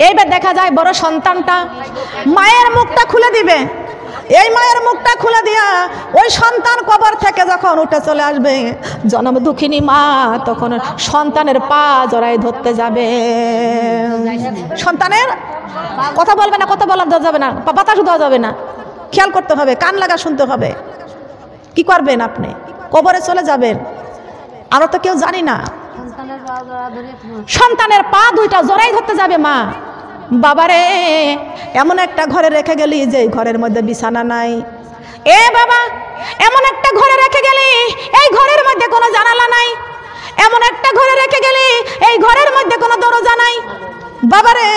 এইবার দেখা যায় বড় সন্তানটা মায়ের মুখটা খুলে দিবে, এই মায়ের মুখটা খুলে দিয়া ওই সন্তান কবর থেকে যখন উঠে চলে আসবে, জনম দুঃখিনী মা তখন সন্তানের পা জড়ায় ধরতে যাবে। সন্তানের কথা বলবে না, কথা বলা যাবে না, বাতাস দেওয়া যাবে না, খেয়াল করতে হবে, কান লাগা শুনতে হবে। কি করবেন আপনি? কবরে চলে যাবেন, আমরা তো কেউ জানি না। সন্তানের পা দুইটা জড়াই ধরতে যাবে মা। বাবারে এমন একটা ঘরে রেখে গেলি যে ঘরের মধ্যে বিছানা নাই, এ বাবা এমন একটা ঘরে রেখে গেলি এই ঘরের মধ্যে কোনো জানালা নাই, এমন একটা ঘরে রেখে গেলি এই ঘরের মধ্যে কোনো দরজা নাই। বাবারে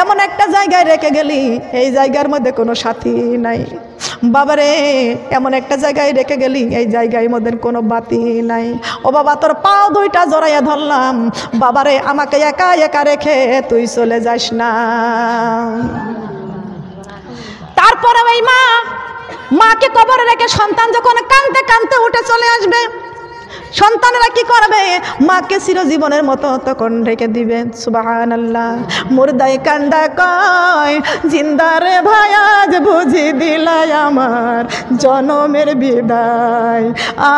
এমন একটা জায়গায় রেখে গেলি এই জায়গার মধ্যে কোনো সাথী নাই। বাবারে এমন একটা জায়গায় রেখে গেলি এই জায়গার মধ্যে কোনো বাতি নাই। ও বাবা তোর পাও দুইটা জড়াইয়া ধরলাম, বাবারে আমাকে একা একা রেখে তুই চলে যাস না। তারপরে ওই মাকে কবরে রেখে সন্তান যখন কাঁদতে কাঁদতে উঠে চলে আসবে, সন্তানেরা কি করবে? মাকে চিরজীবনের মতো তখন রেখে দিবে। সুবহানাল্লাহ। মুর্দায় কান্দা কয় জিন্দারে ভাই আজ বুঝি দিলাই আমার জনমের বিদায়,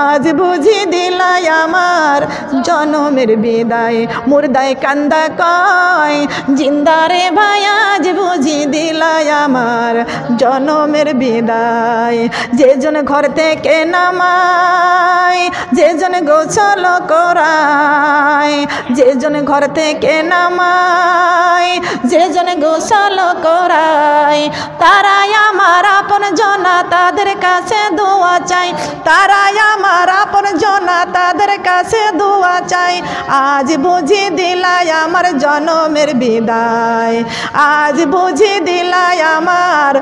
আজ বুঝি দিলাই আমার জনমের বিদায়। মুর্দায় কান্দা কয় জিন্দারে ভাই আজ বুঝি দিলাই আমার জনমের বিদায়। যে জন ঘর থেকে নামায়, যে জন গোসল করায়, যে জন ঘর থেকে নামায়, যে জন গোসল করায়, তারাই আমার আপন জনা, তাদের কাছে দোয়া চাই, তারাই আমার আপন জনা, তাদের কাছে দোয়া চাই। আজ বুঝি দিলাই আমার জনমের বিদায়, আজ বুঝি দিলাই আমার।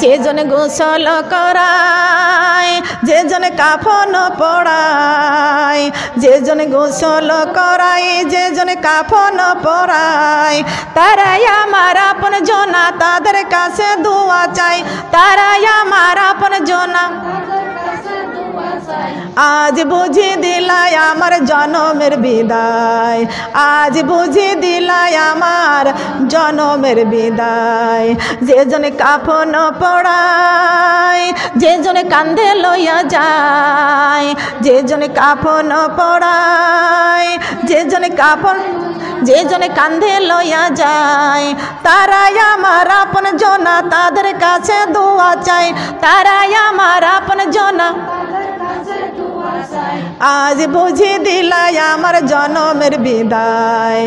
যে জন গোসল করায়, যে জন কাফন পরায়, যে জন গোসল করায়, যে জন কাফন পরায়, তারাই আমার আপন জনা, তাদের কাছে দোয়া চাই, তারাই আমার আপন জনা। আজ বুঝি দিলাই আমার জনমের বিদায়, আজ বুঝি দিলাই আমার জনমের বিদায়। যে জন কাফন পড়ায়, যে জন কান্ধে লইয়া যায়, যে জন কাফন পড়ায়, যে জন কাফন, যে জন কান্ধে লইয়া যায়, তারাই আমার আপন জনা, তাদের কাছে দোয়া চাই, তারাই আমার আপন জনা। আজ বুঝি দিলাই আমার জনমের বিদায়,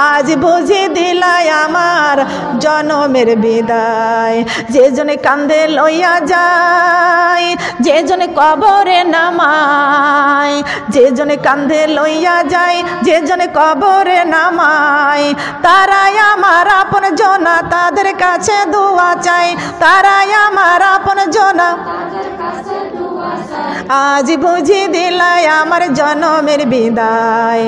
আজ বুঝি দিলাই আমার জনমের বিদায়। যে জনে কান্দে লইয়া যায়, যে জনে কবরে নামায়, যে জনে কান্দে লইয়া যায়, যে জনে কবরে নামায়, তারাই আমার আপন জনা, তাদের কাছে দোয়া চাই, তারাই আমার আপন জনা। আজ বুঝি দিলাই আমার জনমের বিদায়,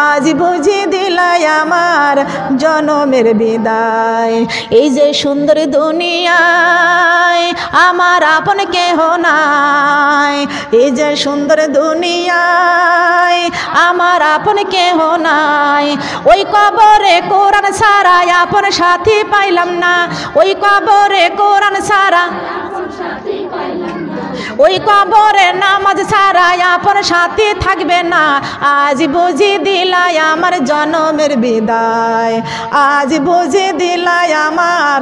আজ বুঝি দিলাই আমার জনমের বিদায়। এই যে সুন্দর দুনিয়ায় আমার আপন কেহ নাই, এই যে সুন্দর দুনিয়ায় আমার আপন কেহ নাই। ওই কবরে কোরআন ছাড়া আপন সাথী পাইলাম না, ওই কবরে কোরআন ছাড়া, ওই কবরে নামাজ ছাড়া আপন সাথী থাকবে না। আজ বুঝি দিলাই আমার জনমের বিদায়, আজ বুঝি দিলাই আমার।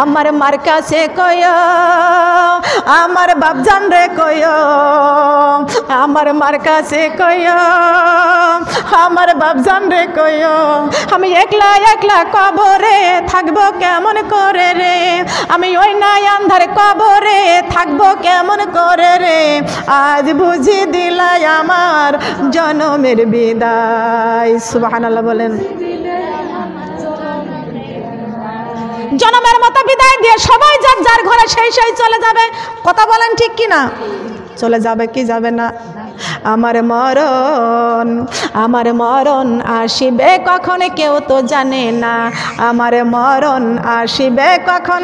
আমার মার কাছে কয়, আমার বাপজান রে কয়, আমার মার কাছে কয়, আমার বাপজান রে কয়, আমি একলা একলা কবরে থাকবো কেমন করে রে, আমি ওই নাই আন্ধার কবরে থাকবো কেমন করে রে। আজ বুঝি দিলাই আমার জনমের বিদায়। সুবহানাল্লাহ বলেন। জনমের মতো বিদায় দিয়ে সবাই যার যার ঘরে সেই সেই চলে যাবে। কথা বলেন ঠিক কি না? চলে যাবে কি যাবে না? আমার মরণ, আমার মরণ আসিবে কখন কেউ তো জানে না, আমার মরণ আসিবে কখন,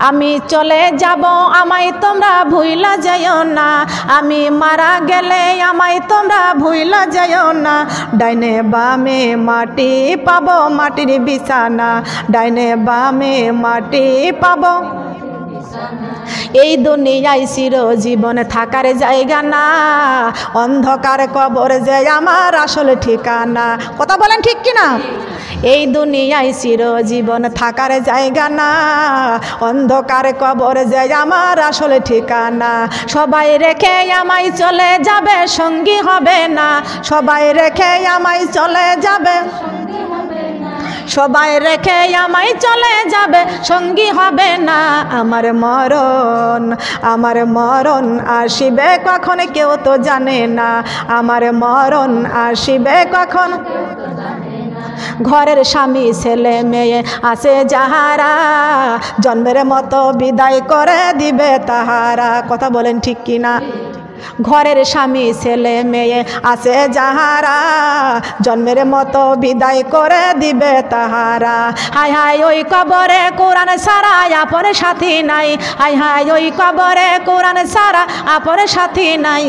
আমি চলে যাব আমায় তোমরা ভুইলা যাইও না, আমি মারা গেলে আমায় তোমরা ভুইলা যাইও না। ডাইনে বামে মাটি পাবো মাটির বিছানা, ডাইনে বামে মাটি পাবো। এই দুনিয়ায় চিরজীবন থাকার জায়গা না, অন্ধকার কবর যে আমার আসল ঠিকানা। কথা বলেন ঠিক কিনা? এই দুনিয়ায় চিরজীবন থাকার জায়গা না, অন্ধকার কবর যে আমার আসল ঠিকানা। সবাই রেখে আমায় চলে যাবে, সঙ্গী হবে না। সবাই রেখে আমায় চলে যাবে, সবাই রেখে আমায় চলে যাবে, সঙ্গী হবে না। আমার মরণ আসিবে কখন কেউ তো জানে না, আমার মরণ আসিবে কখন। ঘরের স্বামী ছেলে মেয়ে আছে যাহারা, জন্মের মতো বিদায় করে দিবে তাহারা। কথা বলেন ঠিক কিনা? ঘরের স্বামী ছেলে মেয়ে আছে যাহারা, জন্মের মতো বিদায় করে দিবে তাহারা। হায় হায় ওই কবরে কোরআন সারা আপন সাথী নাই, হায় হায় ওই কবরে কোরআন সারা আপন সাথী নাই।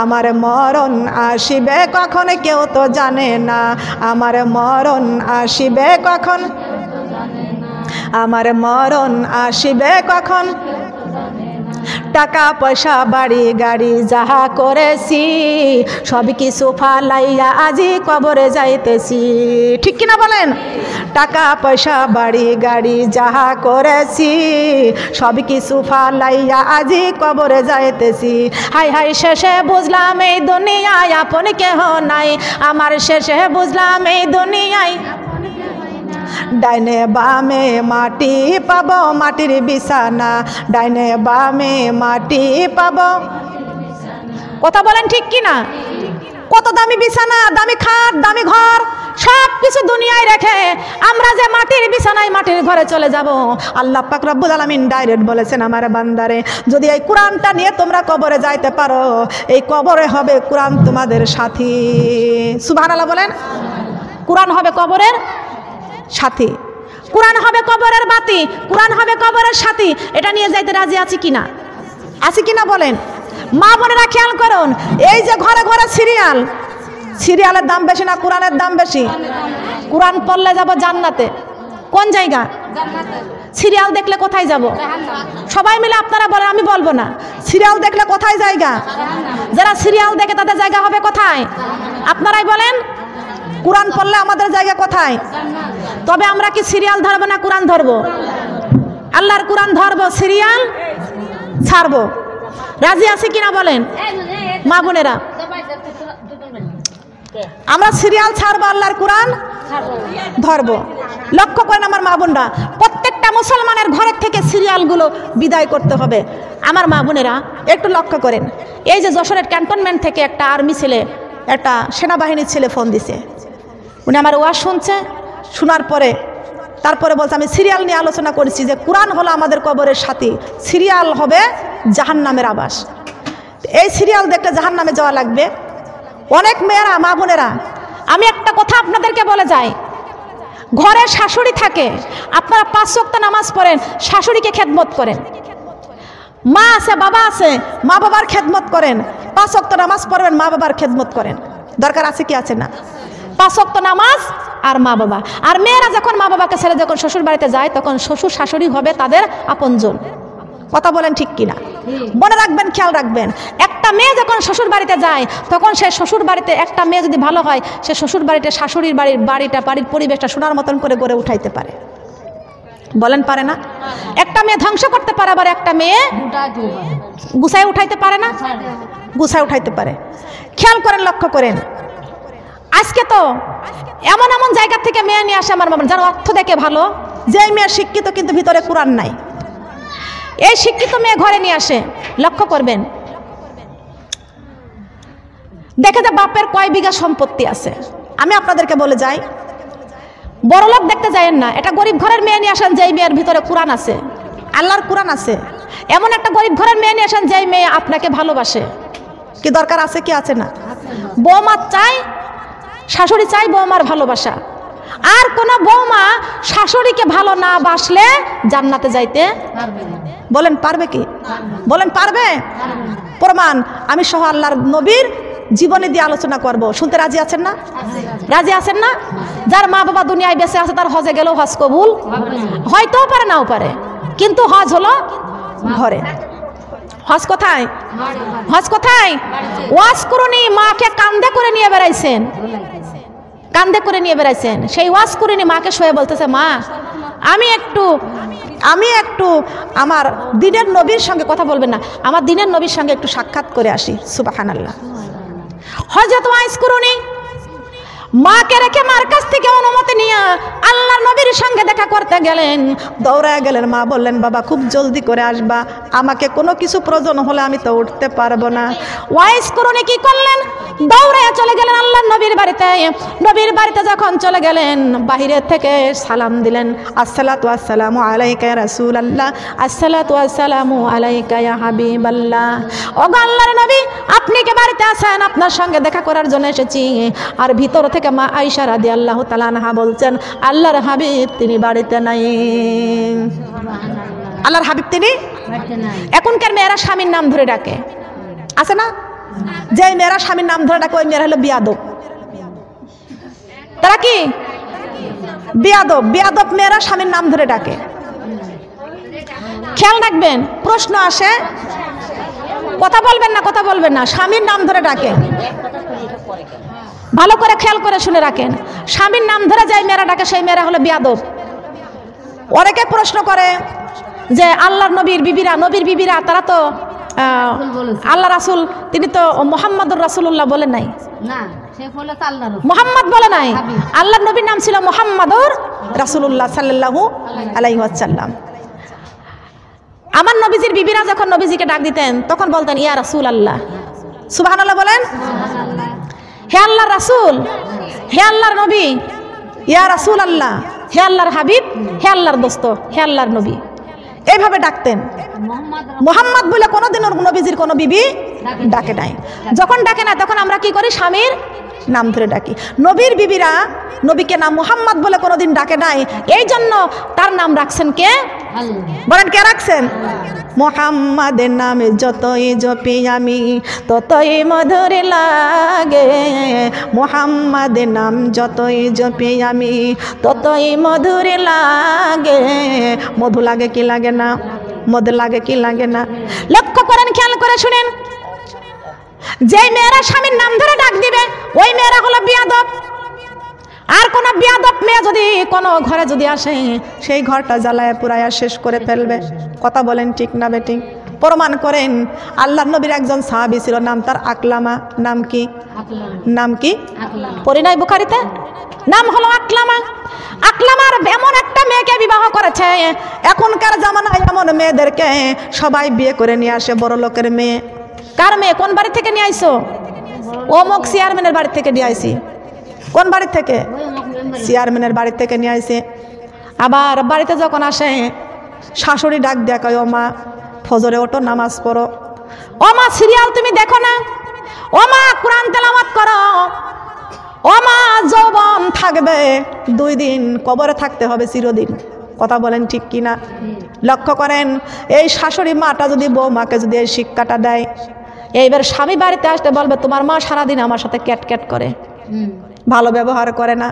আমার মরণ আসিবে কখন কেউ তো জানে না, আমার মরণ আসিবে কখন, আমার মরণ আসিবে কখন। টাকা পয়সা বাড়ি গাড়ি যাহা করেছি, সব কিছু ফালাইয়া আজি কবরে যাইতেছি। ঠিক কিনা বলেন? টাকা পয়সা বাড়ি গাড়ি যাহা করেছি, সব কিছু ফালাইয়া আজি কবরে যাইতেছি। হাই হাই শেষে বুঝলাম এই দুনিয়ায় আপন কেহ নাই, আমার শেষে বুঝলাম এই দুনিয়ায়। ডাইনে বামে মাটি পাবো মাটির বিছানা, ডাইনে বামে মাটি পাবো। কথা বলেন ঠিক কিনা? কত দামি বিছানা, দামি খাট, দামি ঘর, সব কিছু দুনিয়ায় রেখে আমরা যে মাটির বিছানায় মাটির ঘরে চলে যাব। আল্লাহ পাক রব্বুল আলামিন ডাইরেক্ট বলেছেন, আমার বান্দারে যদি এই কোরআনটা নিয়ে তোমরা কবরে যাইতে পারো, এই কবরে হবে কোরআন তোমাদের সাথী। সুবহানাল্লাহ বলেন। কোরআন হবে কবরের সাথী, কোরআন হবে কবরের বাতি, কোরআন হবে কবরের সাথী। এটা নিয়ে যাইতে রাজি আছি কিনা? আছি কিনা বলেন? মা বোনেরা খেয়াল করুন, এই যে ঘরে ঘরে সিরিয়াল, সিরিয়ালের দাম বেশি না কোরআনের দাম বেশি? কোরআন পড়লে যাব জান্নাতে। কোন জায়গা? সিরিয়াল দেখলে কোথায় যাব? সবাই মিলে আপনারা বলেন, আমি বলবো না। সিরিয়াল দেখলে কোথায় জায়গা? যারা সিরিয়াল দেখে তাদের জায়গা হবে কোথায়? আপনারাই বলেন। কোরআন পড়লে আমাদের জায়গা কোথায়? তবে আমরা কি সিরিয়াল ধরবো না কোরআন ধরবো? আল্লাহর কোরআন ধরবো, সিরিয়াল ছাড়বো। রাজি আছি কিনা বলেন মা বোনেরা? আমরা সিরিয়াল ছাড়বো, আল্লাহর কোরআন ধরবো। লক্ষ্য করেন আমার মা বোনরা, প্রত্যেকটা মুসলমানের ঘরের থেকে সিরিয়ালগুলো বিদায় করতে হবে। আমার মা বোনেরা একটু লক্ষ্য করেন, এই যে যশোরের ক্যান্টনমেন্ট থেকে একটা আর্মি ছেলে, একটা সেনাবাহিনীর ছেলে ফোন দিছে। উনি আমার ওয়াজ শুনছে, শোনার পরে তারপরে বলছে, আমি সিরিয়াল নিয়ে আলোচনা করেছি যে কোরআন হলো আমাদের কবরের সাথী, সিরিয়াল হবে জাহান্নামের আবাস। এই সিরিয়াল দেখলে জাহান্নামে যাওয়া লাগবে। অনেক মেয়েরা, মা বোনেরা, আমি একটা কথা আপনাদেরকে বলে যাই, ঘরে শাশুড়ি থাকে, আপনারা 5 ওয়াক্ত নামাজ পড়েন, শাশুড়িকে খেদমত করেন। মা আছে, বাবা আছে, মা বাবার খেদমত করেন। 5 ওয়াক্ত নামাজ পড়বেন, মা বাবার খেদমত করেন। দরকার আছে কি আছে না? 5 ওয়াক্ত নামাজ আর মা বাবা। আর মেয়েরা যখন মা বাবাকে ছেড়ে যখন শ্বশুর বাড়িতে যায়, তখন শ্বশুর শাশুড়ি হবে তাদের আপনজন। কথা বলেন ঠিক কিনা? মনে রাখবেন, খেয়াল রাখবেন, একটা মেয়ে যখন শ্বশুর বাড়িতে যায়, তখন সে শ্বশুর বাড়িতে, একটা মেয়ে যদি ভালো হয়, সে শ্বশুর বাড়িতে শাশুড়ির বাড়ির পরিবেশটা সোনার মতন করে গড়ে উঠাইতে পারে। বলেন পারে না? একটা মেয়ে ধ্বংস করতে পারে, আবার একটা মেয়ে গুছায় উঠাইতে পারে না? গুছায় উঠাইতে পারে। খেয়াল করেন, লক্ষ্য করেন, আজকে তো এমন এমন জায়গা থেকে মেয়ে নিয়ে আসে আমার বাবা, যার অর্থ দেখে ভালো, যে মেয়ে শিক্ষিত কিন্তু ভিতরে কোরআন নাই, এই শিক্ষিত মেয়ে ঘরে নিয়ে আসে। লক্ষ্য করবেন, দেখে যে বাপের কয় বিঘা সম্পত্তি আছে। আমি আপনাদেরকে বলে যাই, বড়লোক দেখতে যায়েন না, এটা গরিব ঘরের মেয়ে নিয়ে আসেন, যেই মেয়ের ভিতরে কোরআন আছে, আল্লাহর কোরআন আছে। এমন একটা গরিব ঘরের মেয়ে নিয়ে আসেন, যেই মেয়ে আপনাকে ভালোবাসে। কি দরকার আছে কি আছে না? বৌমা চাই, শাশুড়ি চাই বৌমার ভালোবাসা। আর কোন বৌমা শাশুড়িকে ভালো না বাসলে জান্নাতে যাইতে বলেন পারবে কি? বলেন পারবে? প্রমাণ আমি সহ আল্লাহর নবীর জীবনে দিয়ে আলোচনা করব। শুনতে রাজি আছেন না? রাজি আছেন না? যার মা বাবা দুনিয়ায় বেঁচে আছে তার হজে গেলেও হজ কবুল হয়তেও পারে, নাও পারে, কিন্তু হজ হলো ঘরে। হজ কোথায়? হজ কোথায়? ওয়াজ করুনি মাকে কান্দে করে নিয়ে বেড়াইছেন, কান্দে করে নিয়ে বেড়াইছেন। সেই ওয়াজ করিনি মাকে শুয়ে বলতেছে, মা আমি একটু আমার দিনের নবীর সঙ্গে কথা বলবেন না, আমার দিনের নবীর সঙ্গে একটু সাক্ষাৎ করে আসি। সুবহানাল্লাহ। হযরত ওয়াইস করুনি মাকে রেখে মার কাছ থেকে অনুমতি নিয়ে আল্লাহর নবীর সঙ্গে দেখা করতে গেলেন। দৌড়ায় গেলেন, মা বললেন, বাবা খুব জলদি করে আসবা, আমাকে কোনো কিছু প্রয়োজন হলে আমি তো উঠতে পারবো না। ওয়াইস করুনি কি করলেন? দৌড়ায় চলে গেলেন আল্লাহর নবীর বাড়িতে। নবীর বাড়িতে যখন চলে গেলেন, বাহিরে থেকে সালাম দিলেন, আসসালাতু আসসালামু আলাইকা ইয়া রাসূলুল্লাহ, আসসালাতু আসসালামু আলাইকা ইয়া হাবিবাল্লাহ। ওগো আল্লাহর নবী, আপনি কি বাড়িতে আছেন? আপনার সঙ্গে দেখা করার জন্য এসেছি। আর ভিতর থেকে মা আয়েশা রাদিয়াল্লাহু তাআলা আনহা বলছেন, আল্লাহর হাবিব তিনি বাড়িতে নাই। আল্লাহর হাবিব তিনি এখনকার মেয়েরা স্বামীর নাম ধরে ডাকে, আছে না? যে মেয়েরা স্বামীর নাম ধরে ডাকে ওই মেয়েরা হলো বিয়াদব। তারা কি বিয়াদব? বিয়াদব মেয়েরা স্বামীর নাম ধরে ডাকে। খেয়াল রাখবেন, প্রশ্ন আসে, কথা বলবেন না, কথা বলবেন না, স্বামীর নাম ধরে ডাকে। ভালো করে খেয়াল করে শুনে রাখেন, স্বামীর নাম ধরে যাই মেয়েরা ডাকে সেই মেয়েরা হলো বিয়াদব। অনেকে প্রশ্ন করে যে আল্লাহর নবীর বিবিরা তারা তো আল্লাহ রাসূল, তিনি তো মুহাম্মাদুর রাসূলুল্লাহ বলে নাই, মুহাম্মদ বলে নাই, আল্লাহর নবীর নাম ছিল মুহাম্মাদুর রাসূলুল্লাহ সাল্লাল্লাহু আলাইহি ওয়াসাল্লাম। আমার নবীজির বিবিরা যখন নবীজিকে ডাক দিতেন তখন বলতেন, ইয়া রাসূলুল্লাহ। সুবহানাল্লাহ বলেন। হে আল্লাহর রাসূল, হে আল্লাহর নবী, ইয়া রাসূলুল্লাহ, হে আল্লাহর হাবিব, হে আল্লাহর দোস্ত, হে আল্লাহর নবী, এইভাবে ডাকতেন। মুহাম্মদ বলে কোনোদিন ওর নবীজির কোনো বিবি ডাকে নাই। যখন ডাকে না তখন আমরা কি করি? স্বামীর নাম ধরে ডাকি। নবীর বিবিরা নবীকে নাম মুহাম্মদ বলে কোনোদিন ডাকে নাই, এই জন্য তার নাম রাখছেন কে? বলেন কে রাখছেন? মুহাম্মাদের নামে যতই জপি আমি ততই মধুর লাগে, মুহাম্মাদের নাম যতই জপি আমি ততই মধুর লাগে। মধু লাগে কি লাগে না? মধু লাগে কি লাগে না? লক্ষ্য করেন, খেয়াল করে শুনেন, যে মেয়েরা স্বামীর নাম ধরে ডাক দিবে ওই মেয়েরা হলো বিয়াদব। আর কোন বিয়াদব মেয়ে যদি কোনো ঘরে যদি আসে সেই ঘরটা জ্বালায় পুরায়া শেষ করে ফেলবে। কথা বলেন ঠিক না বেটি? প্রমাণ করেন, আল্লাহর নবীর একজন সাহাবী ছিল, নাম তার আকলামা। নাম কি? নাম কি? পড়ি নাই বুখারীতে? নাম হলো আকলামা। আকলামার এমন একটা মেয়েকে বিবাহ করেছে, এখনকার জামানায় এমন মেয়েদেরকে সবাই বিয়ে করে নিয়ে আসে, বড় লোকের মেয়ে। কার মেয়ে? কোন বাড়ি থেকে নিয়ে আইছো? অমুক চেয়ারম্যানের বাড়ি থেকে নিয়ে আইছি। কোন বাড়ি থেকে? চেয়ারম্যানের বাড়ি থেকে নিয়ে আইছে। আবার বাড়িতে যখন আসে শাশুড়ি ডাক দেয়া কয়, ও মা ফজরে ওঠো, নামাজ পড়ো। ও মা সিরিয়াল তুমি দেখো না? ও মা কোরআন তেলাওয়াত করো। ও মা যৌবন থাকবে 2 দিন, কবরে থাকতে হবে চিরদিন। কথা বলেন ঠিক কিনা? লক্ষ্য করেন, এই শাশুড়ি মাটা যদি বৌমাকে যদি এই শিক্ষাটা দেয়, এইবার স্বামী বাড়িতে আসতে বলবে, তোমার মা সারাদিন আমার সাথে ক্যাট ক্যাট করে, ভালো ব্যবহার করে না।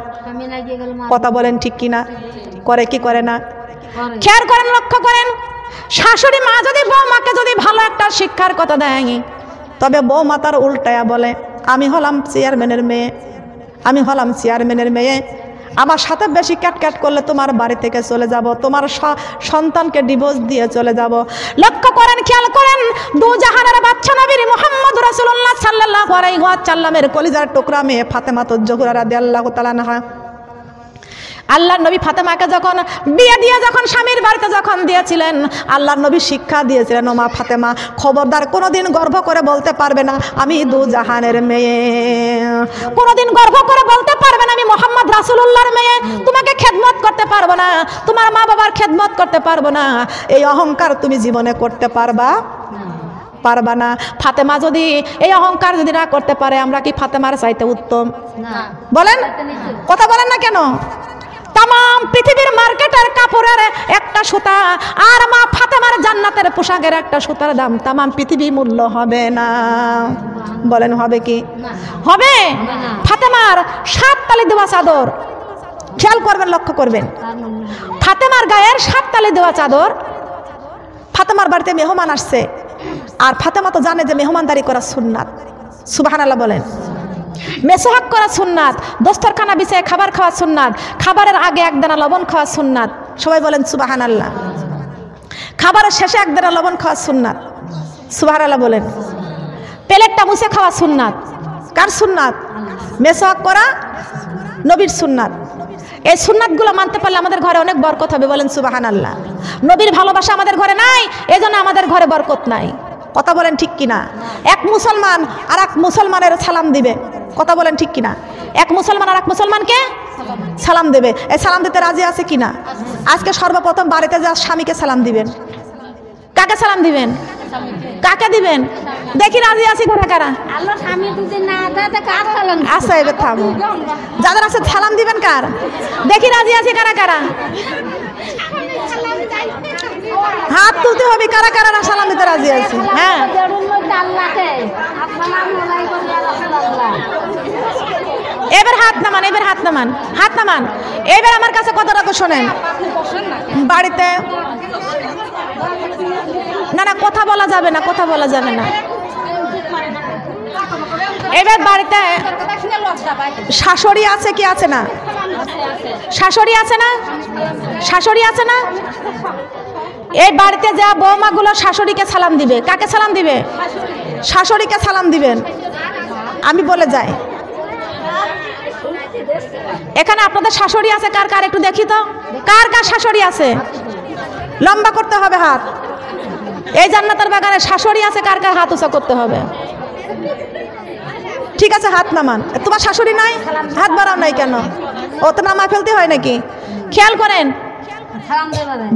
কথা বলেন ঠিক কিনা? করে কি করে না? খেয়াল করেন, লক্ষ্য করেন, শাশুড়ি মা যদি বৌমাকে যদি ভালো একটা শিক্ষার কথা দেয়, তবে বৌমা তার উল্টায়া বলে, আমি হলাম চেয়ারম্যানের মেয়ে, আমি হলাম চেয়ারম্যানের মেয়ে, আমার সাথে বেশি ক্যাটক্যাট করলে তোমার বাড়ি থেকে চলে যাব, তোমার সন্তানকে ডিভোর্স দিয়ে চলে যাব। লক্ষ্য করেন, খেয়াল করেন, 2 জাহানের বাদশা নবী মুহাম্মদ রাসূলুল্লাহ সাল্লাল্লাহু আলাইহি ওয়াসাল্লামের কলিজার টুকরা মেয়ে ফাতেমাতুজ জোহরা রাদিয়াল্লাহু তাআলা আনহা, আল্লাহর নবী ফাতেমাকে যখন বিয়ে দিয়ে যখন স্বামীর বাড়িতে যখন দিয়েছিলেন, আল্লাহর নবী শিক্ষা দিয়েছিলেন, ও মা ফাতেমা খবরদার কোনোদিন গর্ব করে বলতে পারবে না আমি 2 জাহানের মেয়ে, কোনোদিন গর্ব করে বলতে পারবে না আমি মুহাম্মদ রাসূলুল্লাহর মেয়ে, তোমাকে খেদমত করতে পারবো না, তোমার মা বাবার খেদমত করতে পারবো না, এই অহংকার তুমি জীবনে করতে পারবা না। ফাতেমা যদি এই অহংকার যদি না করতে পারে, আমরা কি ফাতেমার চাইতে উত্তম? বলেন, কথা বলেন না কেন? তামাম পৃথিবীর মার্কেটের কাপড়ের একটা সুতা আর মা ফাতেমার জান্নাতের পোশাকের একটা সুতার দাম তামাম পৃথিবী মূল্য হবে না। বলেন হবে কি? হবে। ফাতেমার 7 তালি দেওয়া চাদর, খেয়াল করবেন, লক্ষ্য করবেন, ফাতেমার গায়ের 7 তালি দেওয়া চাদর। ফাতেমার বাড়িতে মেহমান আসছে, আর ফাতেমা তো জানে যে মেহমানদারি করা সুন্নাত। সুবহানাল্লাহ বলেন। মেসোহাক করা সুন্নাত, দস্তরখানা বিছায় খাবার খাওয়া সুন্নাত, খাবারের আগে 1 দানা লবণ খাওয়া সুন্নাত। সবাই বলেন সুবহানাল্লাহ। খাবারের শেষে 1 দানা লবণ খাওয়া সুন্নাত। সুবহানাল্লাহ বলেন। প্লেটটা মুছে খাওয়া সুন্নাত। কার সুন্নাত? মেসোহাক করা নবীর সুন্নাত। এই সুন্নাতগুলো মানতে পারলে আমাদের ঘরে অনেক বরকত হবে। বলেন সুবহানাল্লাহ। নবীর ভালোবাসা আমাদের ঘরে নাই, এজন্য আমাদের ঘরে বরকত নাই। কথা বলেন ঠিক কিনা? এক মুসলমান আর এক মুসলমানের সালাম দিবে। কথা বলেন ঠিক কিনা? এক মুসলমান আর এক মুসলমানকে সালাম দেবে। এই সালাম দিতে রাজি আছে কিনা? আজকে সর্বপ্রথম বাড়িতে যা স্বামীকে সালাম দিবেন। কাকে সালাম দিবেন? কাকে দিবেন? দেখি রাজি আছি কারা কারা। আচ্ছা এবার থামো, যাদের আছে সালাম দিবেন কার? দেখি রাজি আছি কারা কারা। হাত তুলতে হবে কারা কারা সালাম দিতে রাজি আছে। হ্যাঁ, এবার হাত নামান, এবার হাত নামান, হাত নামান। এবার আমার কাছে কথাটা শোনেন। বাড়িতে না না কথা বলা যাবে না, কথা বলা যাবে না। এবার বাড়িতে শাশুড়ি আছে কি আছে না? শাশুড়ি আছে না? শাশুড়ি আছে না? এই বাড়িতে যা বৌমাগুলো শাশুড়িকে সালাম দিবে। কাকে সালাম দিবে? শাশুড়িকে সালাম দিবেন। আমি বলে যাই, এখানে আপনাদের শাশুড়ি আছে কার কার? একটু দেখি তো, কার কার শাশুড়ি আছে? লম্বা করতে হবে হাত। এই জান্নাতের বাগানে শাশুড়ি আছে কার কার? হাত উঁচা করতে হবে। ঠিক আছে, হাত নামান। তোমার শাশুড়ি নাই? হাত বাড়াও নাই কেন? ও তো নামা ফেলতে হয় নাকি? খেয়াল করেন,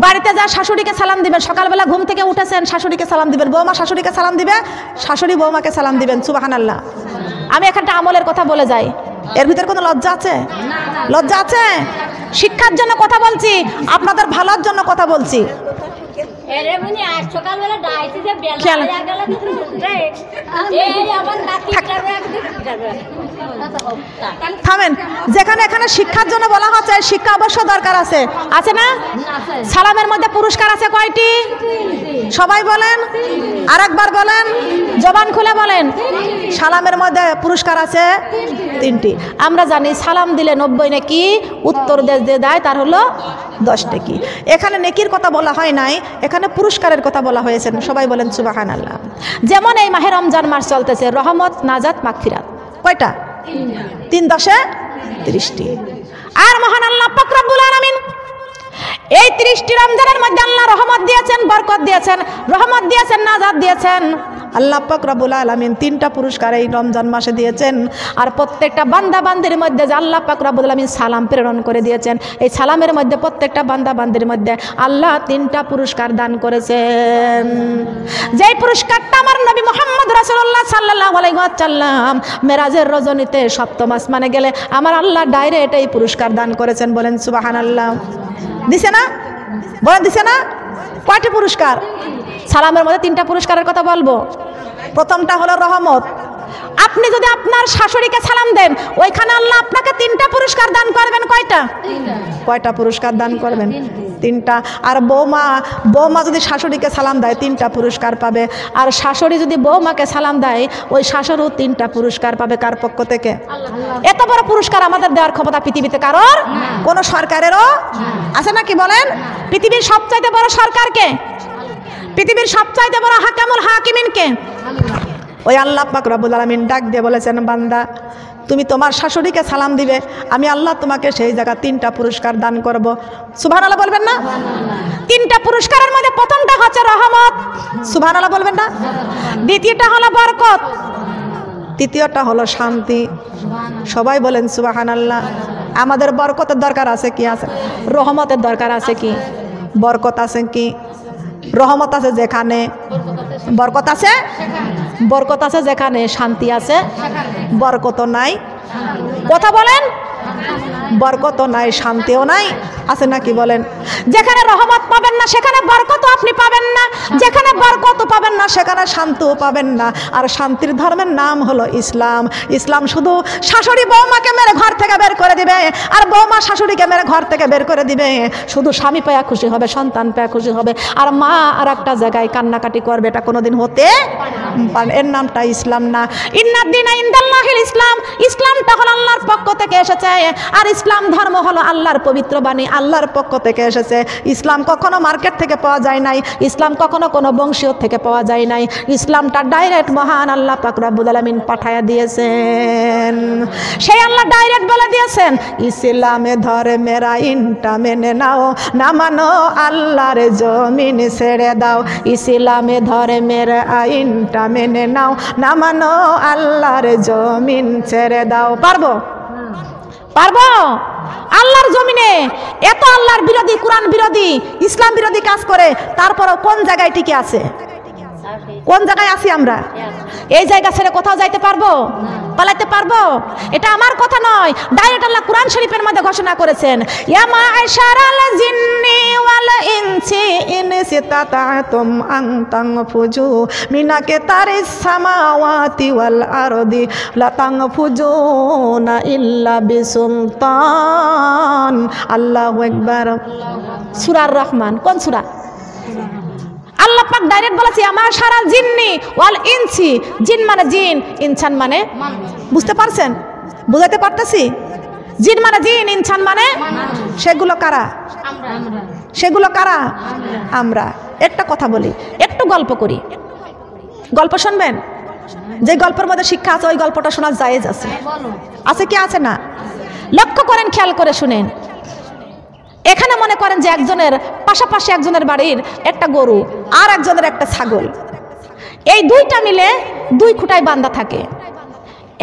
বাড়িতে যা শাশুড়িকে সালাম দিবেন। সকালবেলা ঘুম থেকে উঠেছেন, শাশুড়িকে সালাম দিবেন। বৌমা শাশুড়িকে সালাম দিবে, শাশুড়ি বৌমাকে সালাম দিবেন। সুবহানাল্লাহ। আমি এখানটা আমলের কথা বলে যাই, এর ভিতরে কোনো লজ্জা আছে? লজ্জা আছে? শিক্ষার জন্য কথা বলছি, আপনাদের ভালোর জন্য কথা বলছি। থামেন, যেখানে এখানে শিক্ষার জন্য বলা হচ্ছে, শিক্ষা অবশ্য দরকার আছে। আছে না? সালামের মধ্যে পুরস্কার আছে কয়টি? সবাই বলেন, আর একবার বলেন, জবান খুলে বলেন। সালামের মধ্যে পুরস্কার আছে 3টি। আমরা জানি সালাম দিলে 90 নেকি, উত্তর দিয়ে দেয় তার হলো 10 নেকি। এখানে নেকির কথা বলা হয় নাই, এখানে পুরস্কারের কথা বলা হয়েছে। সবাই বলেন সুবহানাল্লাহ। যেমন এই মাহে রমজান মাস চলতেছে, রহমত, নাজাত, মাগফিরাত। কয়টা? 3 10 30টি। আর মহান আল্লাহ পাক রব্বুল আলামিন এই 30টি রমজানের মধ্যে আল্লাহ রহমত দিয়েছেন, বরকত দিয়েছেন, রহমত দিয়েছেন, নাজাত দিয়েছেন। আল্লাহ পাক রব্বুল আলামিন 3টা পুরস্কার এই রমজান মাসে দিয়েছেন। আর প্রত্যেকটা বান্দা বান্দির মধ্যে যে আল্লাহ পাক রব্বুল আলামিন সালাম প্রেরণ করে দিয়েছেন, এই সালামের মধ্যে প্রত্যেকটা বান্দা বান্দির মধ্যে আল্লাহ 3টা পুরস্কার দান করেছেন। যেই পুরস্কারটা আমার নবী মুহাম্মদ রাসূলুল্লাহ সাল্লাল্লাহু আলাইহি ওয়াসাল্লাম মেরাজের রজনীতে 7ম আসমানে গেলে আমার আল্লাহ ডাইরেক্ট এই পুরস্কার দান করেছেন। বলেন সুবহানাল্লাহ। দিছে না? বলেন দিছে না? কয়টি পুরস্কার? সালামের মধ্যে 3টা পুরস্কারের কথা বলবো। প্রথমটা হলো রহমত। আপনি যদি আপনার শাশুড়িকে সালাম দেন, ওইখানে আল্লাহ আপনাকে 3টা পুরস্কার দান করবেন। কয়টা? কয়টা পুরস্কার দান করবেন? 3টা। আর বৌমা যদি শাশুড়িকে সালাম দেয় 3টা পুরস্কার পাবে। আর শাশুড়ি যদি বৌমাকে সালাম দেয়, ওই শাশুড়িও 3টা পুরস্কার পাবে। কার পক্ষ থেকে? এত বড় পুরস্কার আমাদের দেওয়ার ক্ষমতা পৃথিবীতে কারোর, কোন সরকারেরও আছে নাকি? বলেন, পৃথিবীর সবচাইতে বড় সরকারকে, পৃথিবীর সবচাইতে বড় হাকামুল হাকিমিনকে? ওই আল্লাহ পাক রব্বুল আলামিন ডাক দিয়ে বলেছেন, বান্দা তুমি তোমার শাশুড়িকে সালাম দিবে, আমি আল্লাহ তোমাকে সেই জায়গা 3টা পুরস্কার দান করব। সুবহানাল্লাহ বলবেন না? 3টা পুরস্কারের মধ্যে প্রথমটা হচ্ছে রহমত। সুবহানাল্লাহ বলবেন না? দ্বিতীয়টা হলো বরকত, তৃতীয়টা হলো শান্তি। সবাই বলেন সুবহানাল্লাহ। আমাদের বরকতের দরকার আছে কি? আছে। রহমতের দরকার আছে কি? বরকত আছে কি? রহমত আছে যেখানে, বরকত আছে। বরকত আছে যেখানে শান্তি আছে, বরকত নাই। কথা বলেন, বরকতও নাই, শান্তিও নাই, আছে নাকি বলেন? যেখানে রহমত পাবেন না সেখানে বরকতও আপনি পাবেন না, যেখানে বরকত পাবেন না সেখানে শান্তিও পাবেন না। আর শান্তির ধর্মের নাম হলো ইসলাম। ইসলাম শুধু শাশুড়ি বৌমাকে মেরে ঘর থেকে বের করে দিবে, আর বৌমা শাশুড়িকে মেরে ঘর থেকে বের করে দিবে। শুধু স্বামী পেয়ে খুশি হবে, সন্তান পেয়ে খুশি হবে, আর মা আর একটা জায়গায় কান্নাকাটি করবে। এটা কোনোদিন হতে পারে? এর নামটা ইসলাম না। ইন্নাদ্দিনা ইনদাল্লাহিল ইসলাম। ইসলামটা হলো আল্লাহর পক্ষ থেকে এসেছে, আর ইসলাম ধর্ম হলো আল্লাহর পবিত্র বাণী, আল্লাহর পক্ষ থেকে এসেছে। ইসলাম কখনো মার্কেট থেকে পাওয়া যায় নাই, ইসলাম কখনো কোনো বংশীয় থেকে পাওয়া যায় নাই। ইসলামটা ডাইরেক্ট মহান আল্লাহ পাক রব্বুল আলামিন পাঠায়া দিয়েছেন। সেই আল্লাহ ডাইরেক্ট বলে দিয়েছেন, ইসলামে ধর্মের আইনটা মেনে নাও, না মানো আল্লাহর জমিন ছেড়ে দাও। ইসলামে ধর্মের আইনটা মেনে নাও, না মানো আল্লাহর জমিন ছেড়ে দাও। পারবো? পারবো? আল্লাহর জমিনে এত আল্লাহর বিরোধী, কোরআন বিরোধী, ইসলাম বিরোধী কাজ করে, তারপরও কোন জায়গায় টিকে আছে? কোন জায়গায় আছি আমরা? এই জায়গা ছেড়ে কোথাও যাইতে পারবো? পালাইতে পারবো? এটা আমার কথা নয়, ডাইরেক্ট আল্লাহ কোরআন শরীফের মধ্যে ঘোষণা করেছেন, ইয়া মা'শারাল জিন্নি ওয়াল ইনসি ইন ইসতাতা'তুম আন তানফুজু মিন আকতারিস সামাওয়াতি ওয়াল আরদি লা তানফুজুনা ইল্লা বিসুলতান। আল্লাহু আকবার। সূরা আর রহমান। কোন সূরা? আল্লাহ পাক ডাইরেক্ট বলেছে, আমার সারা জিন্নি ওয়াল ইনসি। জিন মানে জিন, ইনসান মানে, বুঝতে পারছেন? বুঝাতে পারতেছি? জিন মানে জিন, ইনসান মানে সেগুলো কারা? সেগুলো কারা? আমরা। একটা কথা বলি, একটু গল্প করি। গল্প শুনবেন? যে গল্পের মধ্যে শিক্ষা আছে ওই গল্পটা শোনার জায়েজ আছে। আছে কি আছে না? লক্ষ্য করেন, খেয়াল করে শুনেন। এখানে মনে করেন যে একজনের পাশাপাশি একজনের বাড়ির একটা গরু আর একজনের একটা ছাগল, এই দুইটা মিলে দুই খুঁটায় বান্ধা থাকে।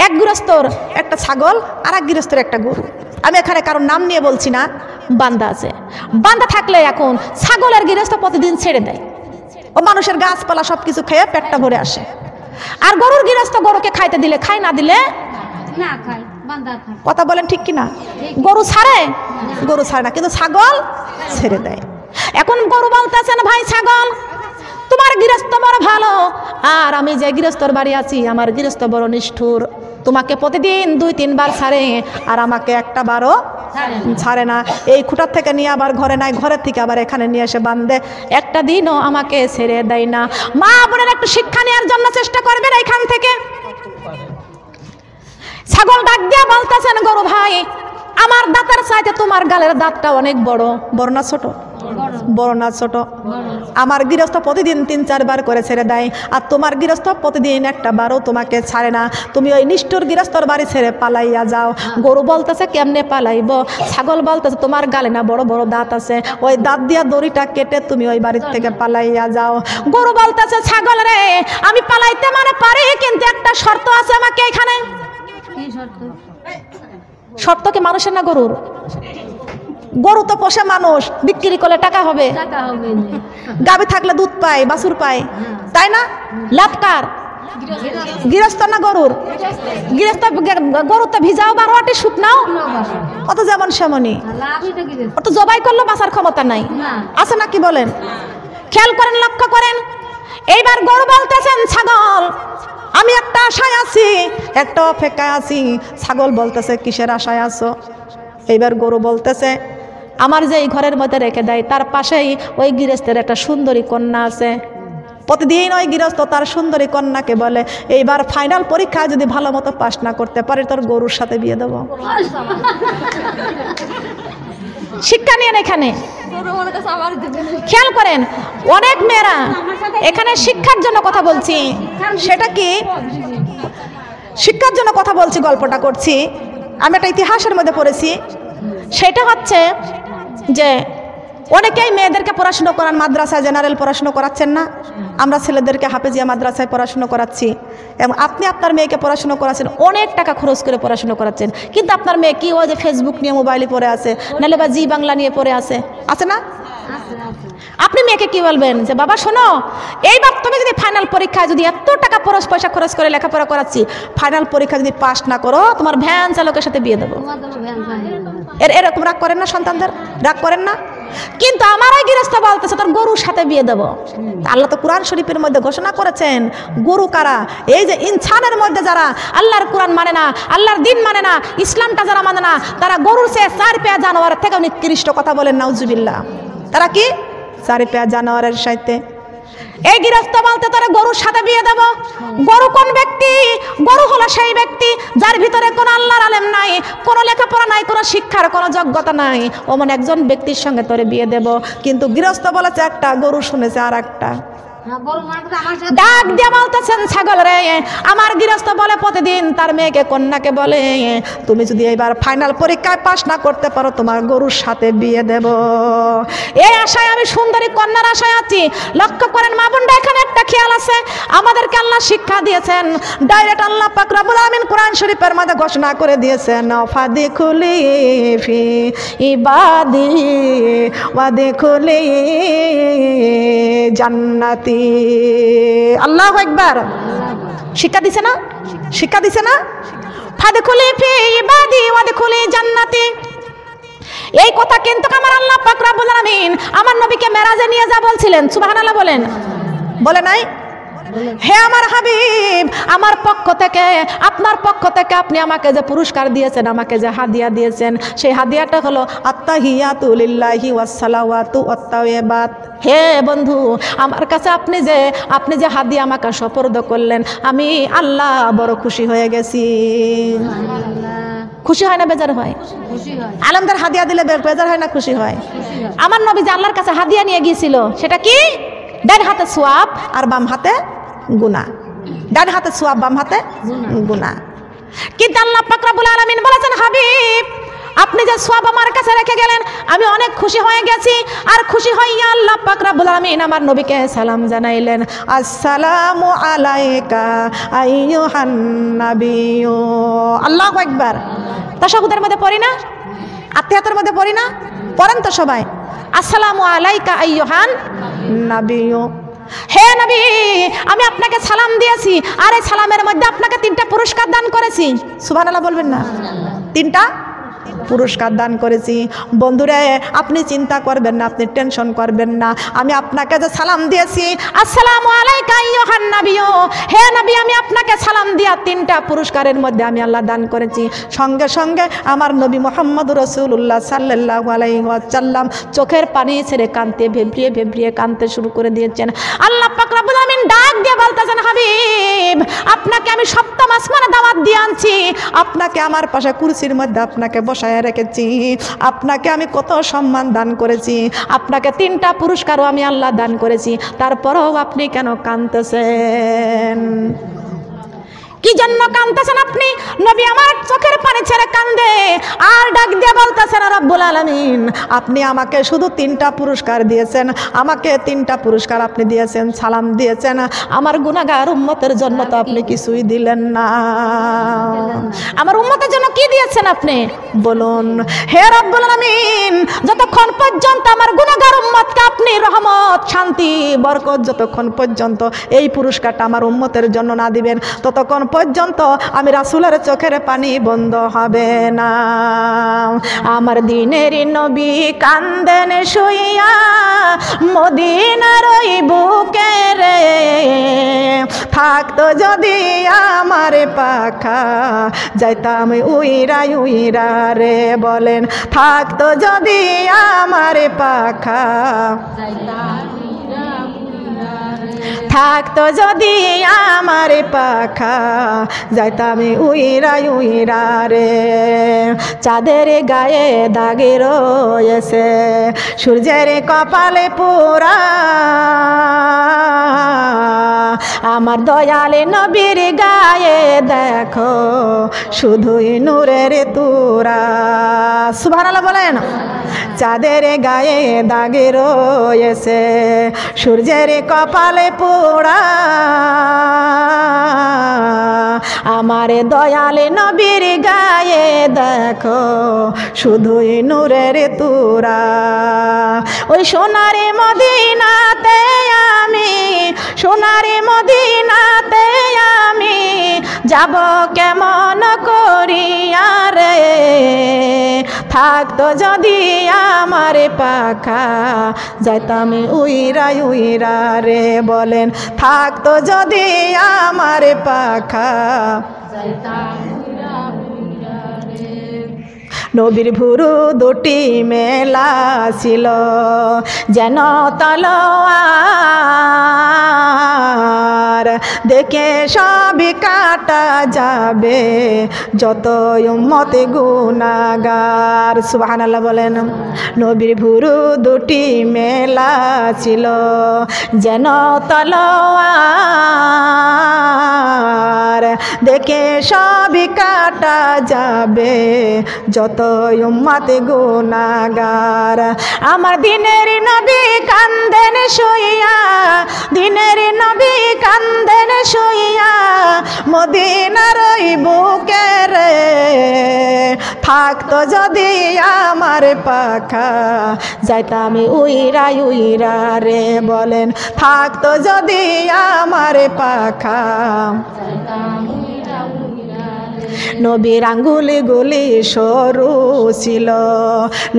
এক গৃহস্থর একটা ছাগল আর এক গৃহস্থর একটা গরু। আমি এখানে কারোর নাম নিয়ে বলছি না, বান্ধা আছে। বান্ধা থাকলে এখন ছাগলের গৃহস্থ প্রতিদিন ছেড়ে দেয়, ও মানুষের গাছপালা সব কিছু খেয়ে পেটটা ভরে আসে। আর গরুর গৃহস্থ গরুকে খাইতে দিলে খায়, না দিলে না খায়। কথা বলেন ঠিক কিনা? গরু ছাড়ে? গরু ছাড়ে না, কিন্তু ছাগল ছেড়ে দেয়। এখন গরু বলতেছেন, ভাই ছাগল, তোমার গৃহস্থ বড় ভালো, আর আমি যে গৃহস্থর বাড়ি আছি আমার গৃহস্থ বড় নিষ্ঠুর। তোমাকে প্রতিদিন 2-3 বার ছাড়ে, আর আমাকে একটা বারও ছাড়ে না। এই খুঁটার থেকে নিয়ে আবার ঘরে নাই, ঘরের থেকে আবার এখানে নিয়ে এসে বাঁধে, একটা দিনও আমাকে ছেড়ে দেয় না। মা বোনের একটু শিক্ষা নেওয়ার জন্য চেষ্টা করবেন এখান থেকে। ছাগল ডাক দিয়া বলতেছেন, গরু ভাই, আমার দাঁতের চাইতে তোমার গালের দাঁতটা অনেক বড়। বড় না ছোট? বড় না ছোট? আমার গৃহস্থ প্রতিদিন 3-4 বার করে ছেড়ে দেয়, আর তোমার গৃহস্থ প্রতিদিন একটা বারও তোমাকে ছাড়ে না। তুমি ওই নিষ্ঠুর গৃহস্থর বাড়ি ছেড়ে পালাইয়া যাও। গরু বলতেছে, কেমনে পালাইব? ছাগল বলতেছে, তোমার গালে না বড় বড় দাঁত আছে, ওই দাঁত দিয়া দড়িটা কেটে তুমি ওই বাড়ির থেকে পালাইয়া যাও। গরু বলতেছে, ছাগল রে, আমি পালাইতে মানে পারি, কিন্তু একটা শর্ত আছে আমাকে এখানে। শর্ত কি মানুষের না গরুর? গরু তো পোষে মানুষ, বিক্রি করলে টাকা হবে, গাভী থাকলে দুধ পায়, বাছুর পায়, তাই না? লাভ কার? গৃহস্থ না গরুর? গৃহস্থ। গরু তো ভিজাও 12 আটি শুকনাও, অত যেমন সেমনই, অত জবাই করলে বাঁচার ক্ষমতা নাই, আছে না কি বলেন? খেয়াল করেন, লক্ষ্য করেন। এইবার গরু বলতেছেন, ছাগল, আমি একটা আশায় আছি, একটা অপেক্ষায় আছি। ছাগল বলতেছে, কিসের আশায় আছো? এইবার গরু বলতেছে, আমার যে এই ঘরের মধ্যে রেখে দেয় তার পাশেই ওই গৃহস্থের একটা সুন্দরী কন্যা আছে। প্রতিদিন ওই গৃহস্থ তার সুন্দরী কন্যাকে বলে, এইবার ফাইনাল পরীক্ষা যদি ভালো মতো পাস না করতে পারি তোর গরুর সাথে বিয়ে দেবো। শিক্ষা নিয়েন এখানে, খেয়াল করেন। অনেক মেয়েরা এখানে শিক্ষার জন্য কথা বলছি, সেটা কি শিক্ষার জন্য কথা বলছি, গল্পটা করছি। আমি একটা ইতিহাসের মধ্যে পড়েছি, সেটা হচ্ছে যে অনেকেই মেয়েদেরকে পড়াশুনো করান, মাদ্রাসায় জেনারেল পড়াশুনো করাচ্ছেন না, আমরা ছেলেদেরকে হাফেজিয়া মাদ্রাসায় পড়াশুনো করাচ্ছি, এবং আপনি আপনার মেয়েকে পড়াশুনো করাচ্ছেন, অনেক টাকা খরচ করে পড়াশুনো করাচ্ছেন, কিন্তু আপনার মেয়ে কি ওই যে ফেসবুক নিয়ে মোবাইলে পড়ে আছে, নাহলে বা জি বাংলা নিয়ে পড়ে আছে না? আপনি মেয়েকে কি বলবেন যে বাবা শোনো, এইবার তুমি যদি ফাইনাল পরীক্ষায় যদি এত টাকা পয়সা খরচ করে লেখাপড়া করাচ্ছি, ফাইনাল পরীক্ষা যদি পাস না করো, তোমার ভ্যান চালকের সাথে বিয়ে দেবো। এরকম রাগ করেন না সন্তানদের? রাগ করেন না? কিন্তু আমার এই গৃহস্থ বলতেছে তোর গরুর সাথে বিয়ে দেবো। আল্লাহ তো কোরআন শরীফের মধ্যে ঘোষণা করেছেন, গরু কারা? এই যে ইনসানের মধ্যে যারা আল্লাহর কোরআন মানে না, আল্লাহর দিন মানে না, ইসলামটা যারা মানে না, তারা গরুর চেয়ে 4 পায়া জানোয়ারের থেকে নিকৃষ্ট। কথা বলেন নাউজুবিল্লাহ। তারা কি 4 পায়া জানোয়ারের সাথে? এই গৃহস্থ বলতে তোরা গরুর সাথে বিয়ে দেব। গরু কোন ব্যক্তি? গরু হলো সেই ব্যক্তি যার ভিতরে কোনো আল্লাহর আলেম নাই, কোনো লেখাপড়া নাই, কোনো শিক্ষার কোনো যোগ্যতা নাই। ওমন একজন ব্যক্তির সঙ্গে তোরে বিয়ে দেব। কিন্তু গৃহস্থ বলেছে একটা, গরু শুনেছে আর একটা। ডাক দিয়ে বলতেছেন ছাগল রে, আমার গৃহস্থ বলে প্রতিদিন তার মেয়েকে কন্যাকে বলে তুমি যদি এইবার ফাইনাল পরীক্ষায় পাস না করতে পারো তোমার গরুর সাথে বিয়ে দেব। এই আশায় আমি সুন্দরী কন্যার আশায় আছি। লক্ষ্য করেন মা বোনরা, এখানে একটা খেয়াল আছে, আমাদেরকে আল্লাহ শিক্ষা দিয়েছেন ডাইরেক্ট। আল্লাহ পাক রব্বুল আমিন কোরআন শরীফের মধ্যে ঘোষণা করে দিয়েছেন ফাদিখুলি ফি ইবাদি ওয়াদিখুলি জান্নাতি। আল্লাহু আকবার। শিক্ষা দিছে না? শিক্ষা দিছে না? ফাদখুলি ফি ইবাদি ওয়াদখুলি জান্নাতি। এই কথা কিন্তু আমার আল্লাহ পাক রব্বুল আলামিন আমার নবীকে মেরাজে নিয়ে যা বলছিলেন, সুবহানাল্লাহ বলেন, বলে নাই? হে আমার হাবিব, আমার পক্ষ থেকে, আপনার পক্ষ থেকে আপনি আমাকে যে পুরস্কার দিয়েছেন, আমাকে যে হাদিয়া দিয়েছেন, সেই হাদিয়াটা হলো আত্তাহিয়াতু লিল্লাহি ওয়াসসালাওয়াতু ওয়াত-তাইয়্যিবাত। হে বন্ধু, আমার কাছে আপনি যে হাদিয়া আমাকে সুপর্দ করলেন, আমি আল্লাহ বড় খুশি হয়ে গেছি। খুশি হয় না বেজার হয়? আলমদার হাদিয়া দিলে বেজার হয় না খুশি হয়? আমার নবী যে আল্লাহর কাছে হাদিয়া নিয়ে গিয়েছিল, সেটা কি? ডান হাতে সোয়াব আর বাম হাতে গুনাহ। ডান হাতে সোয়াব, বাম হাতে গুনাহ। কিন্তু আল্লাহ পাক রব্বুল আলামিন বলেছেন হাবিব, আপনি যে সোয়াব আমার কাছে রেখে গেলেন, আমি অনেক খুশি হয়ে গেছি। আর খুশি হইয়া আল্লাহ পাক রব্বুল আলামিন আমার নবীকে সালাম জানাইলেন, আসসালামু আলাইকা আইয়ুহান নাবিয়্যু। আল্লাহু আকবার। তাশাহুদের মধ্যে পড়ি না? আত্মীয়তার মধ্যে পড়ি না? পড়েন তো সবাই, আসসালামু আলাইকা আইয়ুহান নাবিয়্যু। হে নবী, আমি আপনাকে সালাম দিয়েছি, আর এই সালামের মধ্যে আপনাকে 3টা পুরস্কার দান করেছি। সুবহানাল্লাহ বলবেন না? 3টা পুরস্কার দান করেছি। বন্ধুরে, আপনি চিন্তা করবেন না, আপনি টেনশন করবেন না। আমি আপনাকে যে সালাম দিয়েছি, আসসালামু আলাইকা আইয়ুহান নাবিয়্যু, হে নবী, আমি আপনাকে সালাম দিয়া 3টা পুরস্কারের মধ্যে আমি আল্লাহ দান করেছি। সঙ্গে সঙ্গে আমার নবী মুহাম্মদুর রাসূলুল্লাহ সাল্লাল্লাহু আলাইহি ওয়াসাল্লাম চোখের পানি ছেড়ে কাঁদতে, ভেবড়িয়ে কাঁদতে শুরু করে দিয়েছেন। আল্লাহ পাক রব্বুল আমিন ডাক দিয়ে বলতেছেন, হাবিব, আপনাকে আমি সপ্তম আসমানে দাওয়াত দিয়ে আনছি, আপনাকে আমার পাশে কুরসির মধ্যে আপনাকে বসায় রেখেছি, আপনাকে আমি কত সম্মান দান করেছি, আপনাকে 3টা পুরস্কারও আমি আল্লাহ দান করেছি, তারপরেও আপনি কেন কাঁদতেছেন? কি জন্য কাঁদতেছেন আপনি? নবী আমার চোখের পানি ছেড়ে কান্দে আর ডাক দিয়ে বলতেছেন, রব্বুল আলামিন, আপনি আমাকে শুধু 3টা পুরস্কার দিয়েছেন, আমাকে 3টা পুরস্কার আপনি দিয়েছেন, সালাম দিয়েছেন, আমার গুনাহগার উম্মতের জন্য তো আপনি কিছুই দিলেন না। আমার উম্মতের জন্য কি দিয়েছেন আপনি বলুন? হে রব্বুল আলামিন, যতক্ষণ পর্যন্ত আমার গুনাহগার উম্মতকে আপনি রহমত, শান্তি, বরকত যতক্ষণ পর্যন্ত এই পুরস্কারটা আমার উম্মতের জন্য না দিবেন, ততক্ষণ পর্যন্ত আমি রাসূলের চোখের পানি বন্ধ হবে না। আমার দিনের নবী কান্দেন শুইয়া মদিনার ওই বুকে রে, থাকতো যদি আমার পাখা যাইতাম উইরা উইরা রে। বলেন, থাকতো যদি আমার পাখা, থাকতো যদি আমার পাখা যাইতাম উইরা উইরা রে। চাঁদের গায়ে দাগে রয়েছে সূর্যের কপালে পোড়া, আমার দয়ালে নবীর গায়ে দেখো শুধুই নূরের তোরা। সুবহানাল্লাহ বলেন। চাঁদের গায়ে দাগে রয়েছে সূর্যের কপালে পোড়া আমার দয়াল নবীর গায়ে দেখো শুধুই নূরের তুরা ওই সোনারে মদিনাতে আমি সোনারে মদিনাতে আমি যাব কেমন করিয়া রে থাকতো যদি আমার পাখা যাইতাম উইরা উইরা রে বলেন থাকতো যদি আমার পাখা নবীর ভুরু দুটি মেলা ছিল যেন তলোয়ার দেখে সবই কাটা যাবে যত উম্মত গুনাহগার সুবহানাল্লাহ বলেন নবীর ভুরু দুটি মেলা ছিল যেন তলোয়ার দেখে সবই কাটা যাবে যত উম্মত গুনাহগার আমার দিনের নবী কান্দেন শুইয়া দিনের নবী কান্দেন শুইয়া মদিনার ওই বুকে রে থাকতো যদি আমার পাখা যাইতাম উইরা উইরা রে বলেন থাকতো যদি আমার পাখা নবীর আঙ্গুলি গুলি সরু ছিল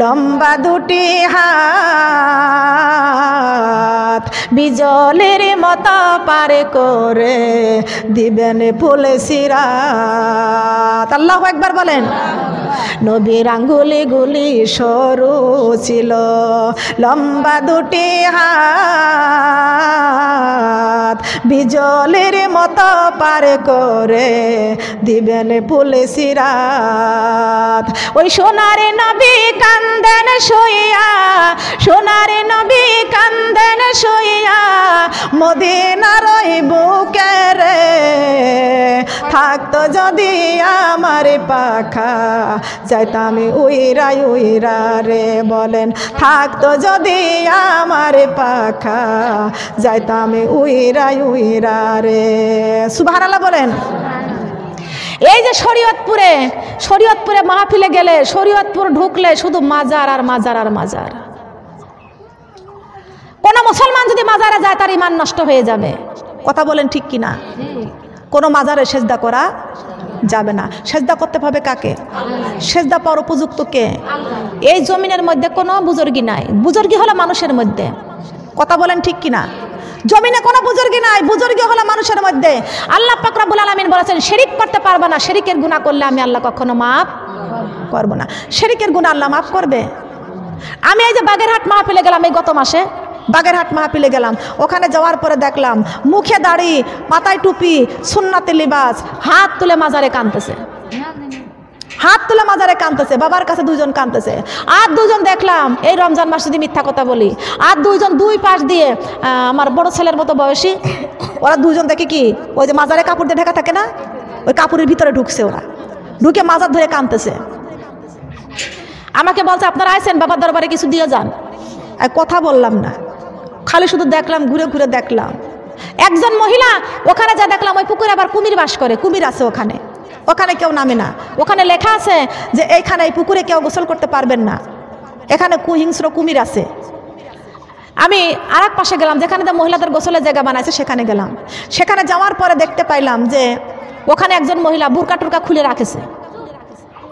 লম্বা দুটি হাত বিজলের মতো পার করে দিবেন ফুলে সিরাত আল্লাহু আকবার বলেন নবীর আঙ্গুলি গুলি সরু ছিল লম্বা দুটি হাত বিজলের মতো পার করে দিবেন ফুলে সিরাত ওই সোনারে নবী কান্দেন শুইয়া সোনারে নবী কান্দেন শুইয়া মদিনার ওই বুকে রে থাকতো যদি আমার পাখা যাইতাম উইরা উইরা রে বলেন থাকতো যদি আমার পাখা যাইতাম উইরা উইরা রে সুবহানাল্লাহ বলেন এই যে শরীয়তপুরে মাহফিলে গেলে শরীয়তপুর ঢুকলে শুধু মাজার আর মাজার আর মাজার কোন মুসলমান যদি মাজারে যায় তার ঈমান নষ্ট হয়ে যাবে কথা বলেন ঠিক কিনা কোন মাজারে সেজদা করা যাবে না সেজদা করতে হবে কাকে সেজদা পাওয়ার উপযুক্ত কে এই জমিনের মধ্যে কোনো বুজুর্গি নাই বুজুর্গি হলো মানুষের মধ্যে কথা বলেন ঠিক কিনা জমিনে কোনো বুজুর্গি নাই বুজুর্গি হলো মানুষের মধ্যে আল্লাহ পাক রব্বুল আলামিন বলেছেন শিরিক করতে পারবে না শিরিকের গুনাহ করলে আমি আল্লাহ কখনো মাফ করব না শিরিকের গুনাহ আল্লাহ মাফ করবে আমি এই যে বাগেরহাট মাহফিলে গেলাম এই গত মাসে বাগেরহাট মাহফিলে গেলাম ওখানে যাওয়ার পরে দেখলাম মুখে দাড়ি মাথায় টুপি সুন্নাতি লিবাস হাত তুলে মাজারে কাঁদতেছে হাত তুলে মাজারে কাঁদতেছে বাবার কাছে দুইজন কাঁদতেছে আর দুইজন দেখলাম এই রমজান মাসে যদি মিথ্যা কথা বলি আর দুইজন দুই পাশ দিয়ে আমার বড় ছেলের মতো বয়সী ওরা দুইজন দেখে কি ওই যে মাজারে কাপড় দিয়ে ঢাকা থাকে না ওই কাপড়ের ভিতরে ঢুকছে ওরা ঢুকে মাজার ধরে কাঁদতেছে আমাকে বলছে আপনারা আইছেন বাবার দরবারে কিছু দিয়ে যান কথা বললাম না খালি শুধু দেখলাম ঘুরে ঘুরে দেখলাম একজন মহিলা ওখানে যা দেখলাম ওই পুকুরে আবার কুমির বাস করে কুমির আছে ওখানে ওখানে কেউ নামে না ওখানে লেখা আছে যে এইখানে এই পুকুরে কেউ গোসল করতে পারবেন না এখানে হিংস্র কুমির আছে আমি আর এক পাশে গেলাম যেখানে মহিলাদের গোসলের জায়গা বানাইছে সেখানে গেলাম সেখানে যাওয়ার পরে দেখতে পাইলাম যে ওখানে একজন মহিলা বুরকা টুরকা খুলে রাখেছে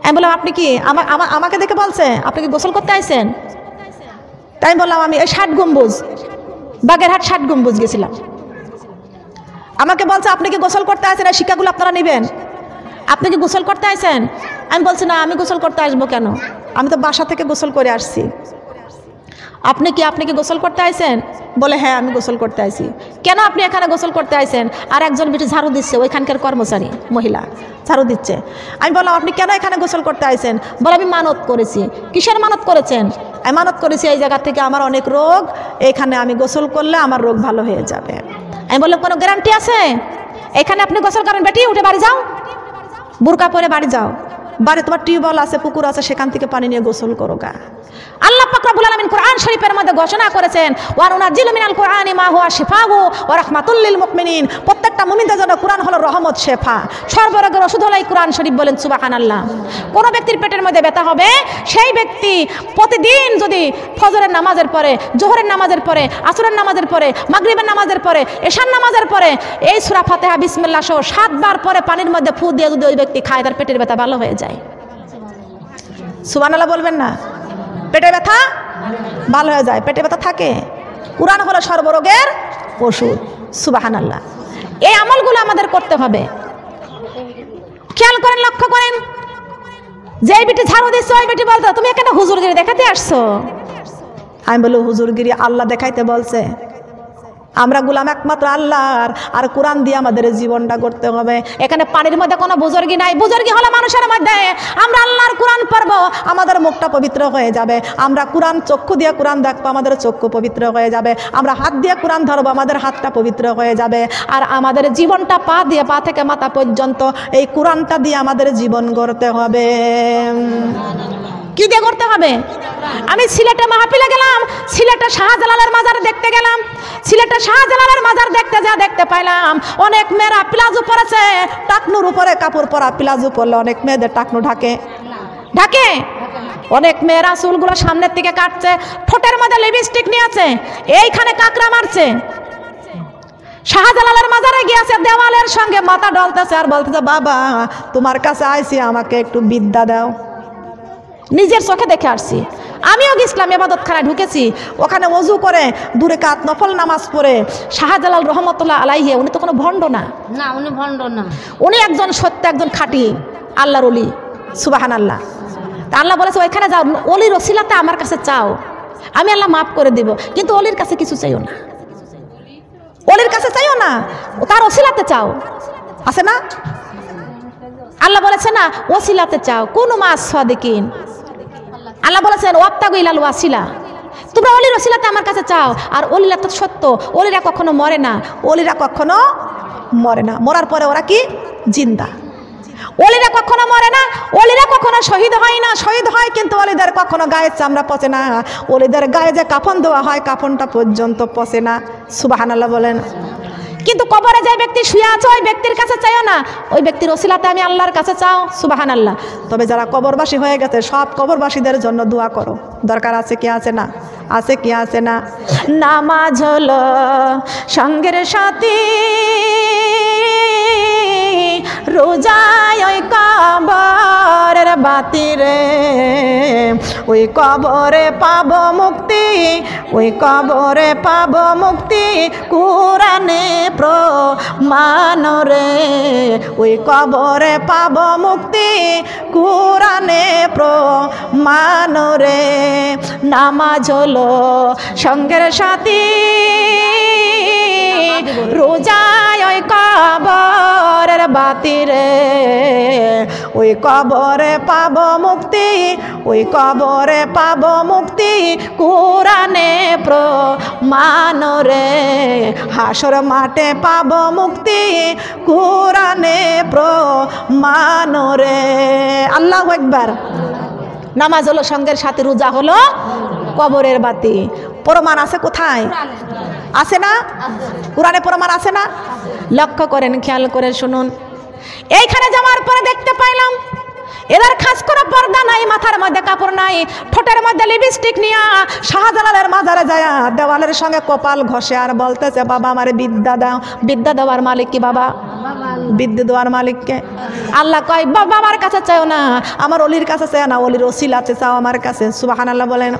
আমি বললাম আপনি কি আমাকে দেখে বলছে আপনি কি গোসল করতে আইছেন তাই বললাম আমি এই 60 গম্বুজ বাগেরহাট 60 গম্বুজ গেছিলাম আমাকে বলছে আপনি কি গোসল করতে আইছেন এই শিক্ষাগুলো আপনারা নেবেন আপনি কি গোসল করতে আইছেন আমি বলছি না আমি গোসল করতে আসবো কেন আমি তো বাসা থেকে গোসল করে আসছি আপনি কি গোসল করতে আইছেন বলে হ্যাঁ আমি গোসল করতে আইছি কেন আপনি এখানে গোসল করতে আইছেন আর একজন বেটি ঝাড়ু দিচ্ছে ওইখানকার কর্মচারী মহিলা ঝাড়ু দিচ্ছে আমি বললাম আপনি কেন এখানে গোসল করতে আইছেন বলে আমি মানত করেছি কিসের মানত করেছেন আমি মানত করেছি এই জায়গা থেকে আমার অনেক রোগ এখানে আমি গোসল করলে আমার রোগ ভালো হয়ে যাবে আমি বললাম কোনো গ্যারান্টি আছে এখানে আপনি গোসল করেন বেটি উঠে বাড়ি যাও বুরকা পরে বাড়ি যাও বাড়ি তোমার টিউবওয়েল আছে, পুকুর আছে, সেখান থেকে পানি নিয়ে গোসল করো গা। আল্লাহ পাক রব্বুল আলামিন কোরআন শরীফের মধ্যে ঘোষণা করেছেন, ওয়া নুনাজ্জিলু মিনাল কুরআনি মা হুয়া শিফাউ ওয়া রাহমাতুল লিল মুমিনিন। প্রত্যেকটা মুমিনদের জন্য কোরআন হলো রহমত, শেফা, সর্বরোগের ওষুধ হলো এই কোরআন শরীফ। বলেন সুবহানাল্লাহ। কোন ব্যক্তির পেটের মধ্যে ব্যথা হবে, সেই ব্যক্তি প্রতিদিন যদি ফজরের নামাজের পরে, জোহরের নামাজের পরে, আসরের নামাজের পরে, মাগরিবের নামাজের পরে, এশার নামাজের পরে এই সূরা ফাতিহা বিসমিল্লাহ সহ 7 বার পরে পানির মধ্যে ফু দিয়ে যদি ওই ব্যক্তি খায়, তার পেটের ব্যথা ভালো হয়ে যায়। সুবহানাল্লাহ বলবেন না? পেটের ব্যথা ভালো হয়ে যায়, পেটে ব্যথা থাকে। কোরআন হলো সর্বরোগের ওষুধ। সুবহানাল্লাহ। এই আমলগুলো আমাদের করতে হবে। খেয়াল করেন, লক্ষ্য করেন, যে বেটি ঝাড়ু দিচ্ছে ওই বেটি বলতো, তুমি এখানে হুজুরগিরি দেখাতে আসছো? আমি বলি, হুজুরগিরি আল্লাহ দেখাইতে বলছে। আমরা গোলাম একমাত্র আল্লাহর, আর কোরআন দিয়ে আমাদের জীবনটা করতে হবে। এখানে পানির মধ্যে কোনো বুজুর্গি নাই। বুজুর্গি হলো মানুষের মধ্যে। আমরা আল্লাহর কোরআন পড়বো, আমাদের মুখটা পবিত্র হয়ে যাবে। আমরা কোরআন চক্ষু দিয়ে কোরআন দেখবো, আমাদের চক্ষু পবিত্র হয়ে যাবে। আমরা হাত দিয়ে কোরআন ধরবো, আমাদের হাতটা পবিত্র হয়ে যাবে। আর আমাদের জীবনটা পা দিয়ে, পা থেকে মাথা পর্যন্ত এই কোরআনটা দিয়ে আমাদের জীবন গড়তে হবে। কি দিয়ে করতে হবে? আমি সিলেটে মাহফিলে গেলাম, সিলেটে শাহজালালের মাজার দেখতে গেলাম। সিলেটে শাহজালালের মাজার দেখতে পাইলাম অনেক মেয়েরা প্লাজো পরেছে, টাকনুর উপরে কাপড় পরা প্লাজো পরলে অনেক মেয়েদের টাকনু ঢাকে। অনেক মেয়েরা চুলগুলো সামনের দিকে কাটছে, ঠোঁটের মধ্যে লিপস্টিক নিয়েছে, এইখানে কাকড়া মারছে। শাহজালালের মাজারে গিয়েছে, দেওয়ালের সঙ্গে মাথা ডলতেছে আর বলতেছে, বাবা তোমার কাছে আইছি, আমাকে একটু বিদ্যা দাও। নিজের চোখে দেখে আসছি। আমিও ইসলাম ইবাদতখানায় ঢুকেছি, ওখানে ওযু করে 2 রাকাত নফল নামাজ পড়ে শাহজালাল রহমতুল্লাহ আলাইহি, উনি তো কোনো ভণ্ড না, উনি ভণ্ড না, উনি একজন সত্য, একজন খাঁটি আল্লাহর ওলি। সুবহানাল্লাহ। তা আল্লাহ বলেছে, ওইখানে যাও, ওলির ওসিলাতে আমার কাছে চাও, আমি আল্লাহ মাফ করে দিব। কিন্তু ওলির কাছে কিছু চাইও না, ওলির কাছে চাইও না, তার ওসিলাতে চাও। আছে না? আল্লাহ বলেছে না, ওসিলাতে চাও, কোন মাস সাদিকিন। আল্লাহ বলেছেন, ওয়াবতাগু ইলাল ওয়াসিলা, তোমরা ওলির ওসিলাতে আমার কাছে চাও। আর ওলিরা তো সত্য, ওলিরা কখনো মরে না, ওলিরা কখনো মরে না। মরার পরে ওরা কি? জিন্দা। ওলিরা কখনো মরে না, ওলিরা কখনো শহীদ হয় না। শহীদ হয় কিন্তু ওলিদের কখনো গায়ের চামড়া পচে না। ওলিদের গায়ে যে কাফন দেওয়া হয়, কাফনটা পর্যন্ত পচে না। সুবহানাল্লাহ বলেন। কিন্তু কবরে যে ব্যক্তি শুয়ে আছে, ওই ব্যক্তির কাছে চাইও না, ওই ব্যক্তির ওসিলাতে আমি আল্লাহর কাছে চাও। সুবহানাল্লাহ। তবে যারা কবরবাসী হয়ে গেছে, সব কবরবাসীদের জন্য দোয়া করো। দরকার আছে কি আছে না? আছে কি আছে না? নামাজ হলো সঙ্গের সাথী, রোজায় ওই কবরের বাতি রে, ওই কবরে পাব মুক্তি, ওই কবরে পাব মুক্তি, কোরআনে প্রমাণ রে, ওই কবরে পাব মুক্তি, কোরআনে প্রমাণ রে। নামাজ হলো সঙ্গের সাথী, রোজায় ওই কবরের বাতি রে, ওই কবরে পাব মুক্তি, ওই কবরে পাব মুক্তি, কোরআনে প্রমাণ রে। হাসর মাঠে পাব মুক্তি, কোরআনে প্রমাণ রে। আল্লাহু আকবার। নামাজ হলো সঙ্গের সাথে, রোজা হলো কবরের বাতি। প্রমাণ আছে কোথায়? আছে না? কোরআনে প্রমাণ আছে না? লক্ষ্য করেন, খেয়াল করে শুনুন। এইখানে যাওয়ার পরে দেখতে পাইলাম এদের খাস করে পর্দা নাই, মাথার মধ্যে কাপড় নাই, ঠোঁটের মধ্যে লিপস্টিক নিয়া শাহজালালের মাজারে যায় দেওয়ালের সঙ্গে কপাল ঘষে আর বলতেছে, বাবা আমারে বিদ্যা দাও। বিদ্যা দেওয়ার মালিক কি? বাবা। বিদ্যা দেওয়ার মালিককে? আল্লাহ কয়, বাবা আমার কাছে চাও না, আমার অলির কাছে চাও না, অলির ওসিলাতে চাও আমার কাছে। সুবহানাল্লাহ বলেন।